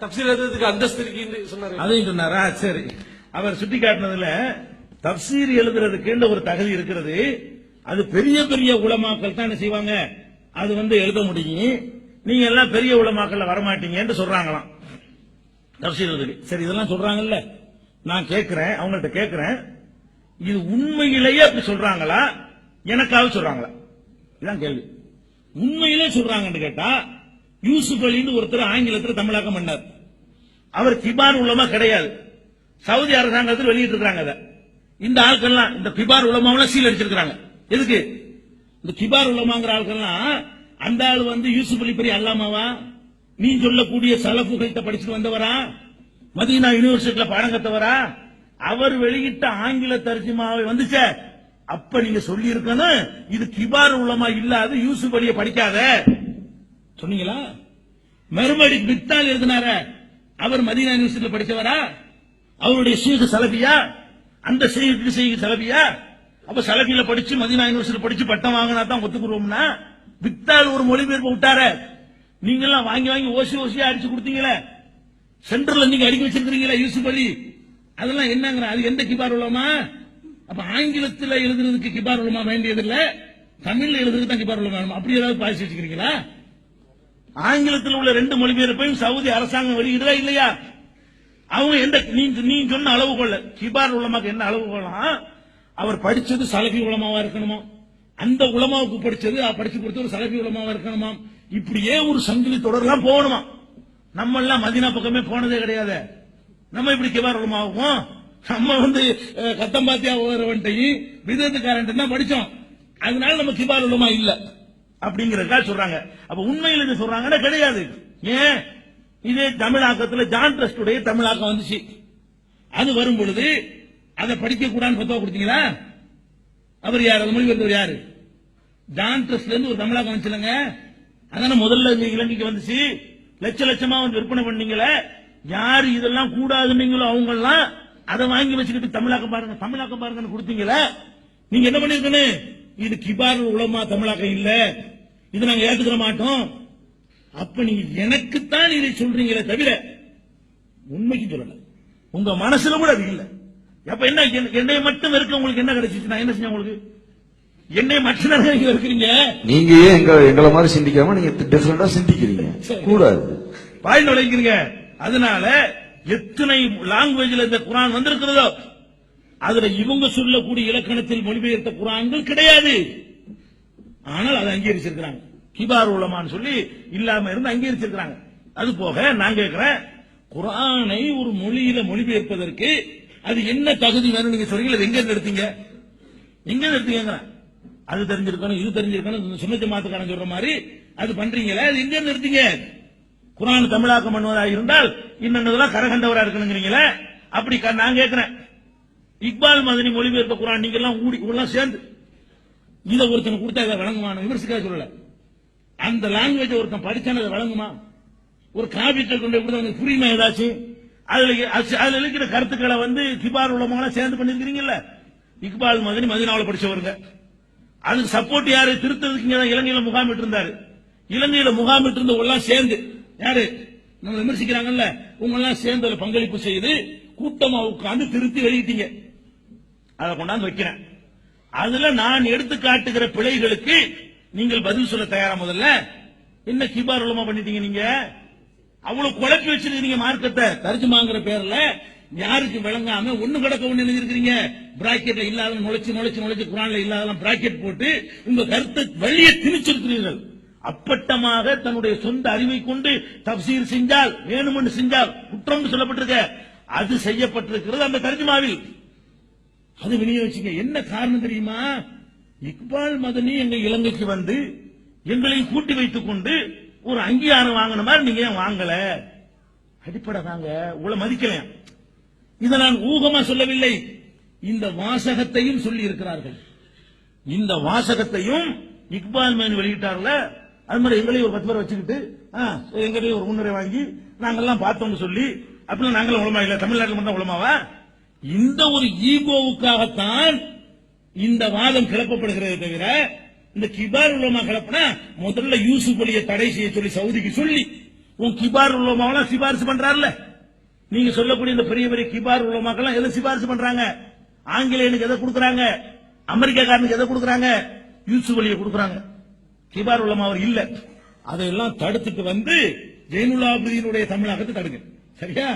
தப்சீர் எழுதுறதுக்கு அந்தஸ்து இருக்குன்னு சொன்னாரு. அதையும் சொன்னாரா? சரி. அவர் சுட்டி காட்டினதுல தப்சீர் எழுதுறதுக்கு ஒரு தகுதி இருக்கிறது. அது பெரிய பெரிய உலமாக்கள் தான் என்ன செய்வாங்க, அது எழுத முடியும். நீங்க எல்லாம் பெரிய உலமாக்கள்ல வரமாட்டீங்கன்னு சொல்றாங்களாம் தப்சீர் எழுதுறதுக்கு. சரி, இதெல்லாம் சொல்றாங்கல்ல, நான் கேட்கிறேன், அவங்கள்ட்ட கேட்கிறேன், இது உண்மையிலேயே அப்படி சொல்றாங்களா, எனக்காக சொல்றாங்களா? இதான் கேள்வி. உண்மையிலே சொல்றாங்கன்னு கேட்டா, யூசுப் அலின்னு ஒருத்தர் ஆங்கிலத்தில் தமிழாக்கம் பண்ணார். அவர் கிபார் உலமா கிடையாது. சவுதி அரசாங்கத்தில் வெளியிட்டு இருக்காங்க. இந்த ஆட்கள்லாம், இந்த கிபார் உலமாவெல்லாம் சீல் அடிச்சிருக்காங்க. எதுக்கு? இந்த கிபார் உலமாங்கிற ஆட்கள்லாம், அந்த ஆள் யூசுப் அலி பெரிய அல்லாமாவா, நீ சொல்லக்கூடிய சலஃபுகள்கிட்ட படிச்சுட்டு வந்தவரா, மதீனா யூனிவர்சிட்டியில பாடம் கத்தவரா, அவர் வெளியிட்ட ஆங்கில தர்ஜுமாவை வந்துச்சே, அப்ப நீங்க சொல்லி இருக்கணும், இது கிபார் உலமா இல்லாத யூசுப் அலியை படிக்காத சொன்னீங்களா? மறுபடி பித்தால் எழுதினார, அவர் மதீனா யூனிவர்சிட்டியில் படிச்சவரா? அவருடைய ஷேக் சலபியா? அந்த ஷேக் சலபியா? அப்ப சலபியில படிச்சு மதீனா யூனிவர்சிட்டி படிச்சு பட்டம் வாங்கினா தான் ஒத்துக்குறோம்னா, பித்தால் ஒரு மொழிபெயர்ப்பு விட்டார. நீங்க எல்லாம் வாங்கி வாங்கி ஓசி ஓசியா அடிச்சு கொடுத்தீங்களே, சென்டர்ல நீங்க அடிக்க வச்சிருக்கீங்களா யூசுப் அலி, அதெல்லாம் என்னங்கிற, அது எந்த கிபார் உலமா? அப்ப ஆங்கிலத்தில் எழுதுறதுக்கு கிபார் உலமா வேண்டியதில்ல, தமிழ்ல எழுதுறதுக்கு தான் கிபார் உலமா. அப்படி ஏதாவது பாய்ச்சி வச்சுக்கிறீங்களா? ஆங்கிலத்தில் உள்ள 2 மொழிபெயர்ப்பையும் சவுதி அரசாங்கம் வெளியிடுதா இல்லையா? அவங்க எந்த, நீ சொன்ன அளவுகோல், கிபார் உலமாக்கு என்ன அளவுகோலாம்? அவர் படிச்சது சலபி உலமாவா இருக்கணுமா, அந்த உலமாவுக்கு படிச்சு கொடுத்த ஒரு சலபி உலமாவா இருக்கணுமா, இப்படியே ஒரு சங்கிலி தொடர்லாம் போகணுமா. நம்ம எல்லாம் மதீனா பக்கமே போனதே கிடையாது. நம்ம இப்படி கிபார் உலமாவும், நம்ம கத்தம்பாத்தியா ஓரவன்ட்டையும் விதத்துக்காரன் தான் படிச்சோம், அதனால நம்ம கிபார் உலமா இல்ல அப்படிங்கறதா சொல்றாங்க. அப்ப உண்மையில் இது சொல்றாங்கன்னா கிடையாது. ஏன்? இதே தமிழாக்கத்தில் ஜான் ட்ரஸ்டுடைய தமிழாக்கம் வந்துச்சு. அது வரும் பொழுது அதை படிக்க கூடாதுன்னு பத்தவா கொடுத்தீங்களா? அவர் யார்? அது மொழிபெயர்த்தவர் யாரு? ஜான் ட்ரஸ்ட்ல இருந்து ஒரு தமிழாக்கம் வந்துச்சுலங்க, அதான முதல்ல இலங்கைக்கு வந்துச்சு. லட்ச லட்சமா விற்பனை பண்ணீங்களே, யாரு இதெல்லாம் கூடாதுன்னீங்களோ அவங்க எல்லாம் அதை வாங்கி வச்சுக்கிட்டு தமிழாக்கம் பாருங்கன்னு கொடுத்தீங்களே. நீங்க என்ன பண்ணிருக்கணும்? இது கிபார் உலமா தமிழாக்கம் இல்ல, இது நாங்க ஏத்துக்கிற மாட்டோம். அப்ப நீங்க எனக்குத்தான் இதை சொல்றீங்களே தவிர உண்மைக்கு சொல்லல. உங்க மனசுல கூட அது இல்ல. அப்ப என்ன, என்னை மட்டும் இருக்க உங்களுக்கு என்ன கிடைச்சிச்சு? நான் என்ன செஞ்சேன் உங்களுக்கு? என்னை மட்டும் நீங்க இருக்கிறீங்க. நீங்க ஏன் எங்களை மாதிரி சிந்திக்காம நீங்க டிஃபரெண்டா சிந்திக்கிறீங்க கூடாது, பாயிண்ட் உழைக்கிறீங்க. அதனால எத்தனை லாங்குவேஜ்ல இந்த குரான் வந்திருக்கிறதோ அதுல இவங்க சொல்லக்கூடிய இலக்கணத்தில் மொழிபெயர்த்த குரான்கள் கிடையாது. ஆனால் அதை அங்கீகரிச்சிருக்கிறாங்க. கிபார் உலமான்னு சொல்லி இல்லாம இருந்து அங்கீகரிச்சிருக்கிறாங்க. அது போக நான் கேட்கிறேன், குரானை ஒரு மொழியில மொழிபெயர்ப்பதற்கு அது என்ன தகுதி வேணும் நீங்க சொல்றீங்க? எங்க இருந்து எடுத்தீங்க? அது தெரிஞ்சிருக்கணும், இது தெரிஞ்சிருக்கணும், சுன்னத்து மாத்துக்காரன் சொல்ற மாதிரி அது பண்றீங்களே, அது எங்க இருந்து எடுத்தீங்க? குரான் தமிழாக்கம் பண்ணுவதா இருந்தால் இன்னொன்னதெல்லாம் கரகண்டவரா இருக்கணுங்கிறீங்களே, அப்படி நான் கேட்கிறேன். இக்பால் மதனி மொழிபெயர்த்த குரான் நீங்க எல்லாம் சேர்ந்து இதை ஒருத்தனை கொடுத்தா இதை வழங்குமா? விமர்சிக்க சொல்லல. அந்த லாங்குவேஜ் ஒருத்தன் படிச்சான அதை வழங்குமா? ஒரு காவியத்தை கொண்டு புரியுமா ஏதாச்சும்? அதுல இருக்கிற கருத்துக்களை கிபார் உலமால சேர்ந்து பண்ணிருக்கீங்கல்ல. இக்பால் மதனி மதீனாவுல படிச்சவருங்க. அதுக்கு சப்போர்ட் யாரு? திருத்ததுக்கு இலங்கையில முகாமிட்டு இருந்தாரு. இலங்கையில முகாமிட்டு இருந்தவங்க சேர்ந்து யாரு நம்ம விமர்சிக்கிறாங்கல்ல, உங்க எல்லாம் சேர்ந்து அதுல பங்களிப்பு செய்து கூட்டமா உட்கார்ந்து திருத்தி வெளியிட்டீங்க. அதை கொண்டாந்து வைக்கிறேன். அதுல நான் எடுத்து காட்டுகிற பிழைகளுக்கு நீங்கள் பதில் சொல்ல தயாரா? முதல்ல என்ன கிபார் உலமா பண்ணிட்டீங்க? நீங்க அவ்வளவு குழப்பி வச்சிருக்கீங்க மார்க்கத்தை. தர்ஜுமாங்கிற பேர்ல யாருக்கு விளங்காம ஒண்ணு கிடக்க ஒண்ணு எழுதிருக்கீங்க. பிராக்கெட்ல இல்லாத நுழைச்சு குரான்ல இல்லாத பிராக்கெட் போட்டு உங்க கருத்தை வெளியே திணிச்சிருக்கிறீர்கள். அப்பட்டமாக தன்னுடைய சொந்த அறிவை கொண்டு தப்சீர் செஞ்சால், வேணுமென்று செஞ்சால் குற்றம் சொல்லப்பட்டிருக்க, அது செய்யப்பட்டிருக்கிறது அந்த தர்ஜுமாவில். அது விநியோகிச்சுங்க. என்ன காரணம் தெரியுமா? இக்பால் மதனி எங்க இலங்கைக்கு வந்து எங்களை கூட்டி வைத்துக் கொண்டு ஒரு அங்கீகாரம் வாங்கின மாதிரி நீங்க ஏன் வாங்கல? அடிப்படை தாங்க, உங்களை மதிக்கலையா? இதை நான் ஊகமா சொல்லவில்லை, இந்த வாசகத்தையும் சொல்லி இருக்கிறார்கள். இந்த வாசகத்தையும் இக்பால் மதனி வெளியிட்டார்ல, அது மாதிரி எங்களையும் ஒரு 10 பேர் வச்சுக்கிட்டு எங்களையும் ஒரு முன்னுரை வாங்கி நாங்கெல்லாம் பார்த்தோம்னு சொல்லி, அப்படின்னா நாங்களும் உலமா இல்ல, தமிழ்நாட்டில் மட்டும் உலமாவா? இந்த ஒரு ஈகோவுக்காகத்தான் இந்த வாதம் கிளப்பப்படுகிறதே தவிர, இந்த கிபார் உலமா கிளப்பினா முதல்ல யூசுப் அலியை தடை செய்ய சொல்லி சவுதிக்கு சொல்லி உன் கிபார் உலமாவெல்லாம் சிபாரிசு பண்றாருல. நீங்க சொல்லக்கூடிய இந்த பெரிய பெரிய கிபார் உலமாக்கெல்லாம் எதை சிபாரிசு பண்றாங்க? ஆங்கிலேயனுக்கு எதை கொடுக்கறாங்க? அமெரிக்காக்காரனுக்கு எதை கொடுக்கறாங்க? யூசுப் அலியை கொடுக்கறாங்க. கிபார் உலமா அவர் இல்ல. அதையெல்லாம் தடுத்துட்டு வந்து ஜெயினுல் ஆபிதீனுடைய தமிழகத்தை தடுங்க. சரியா?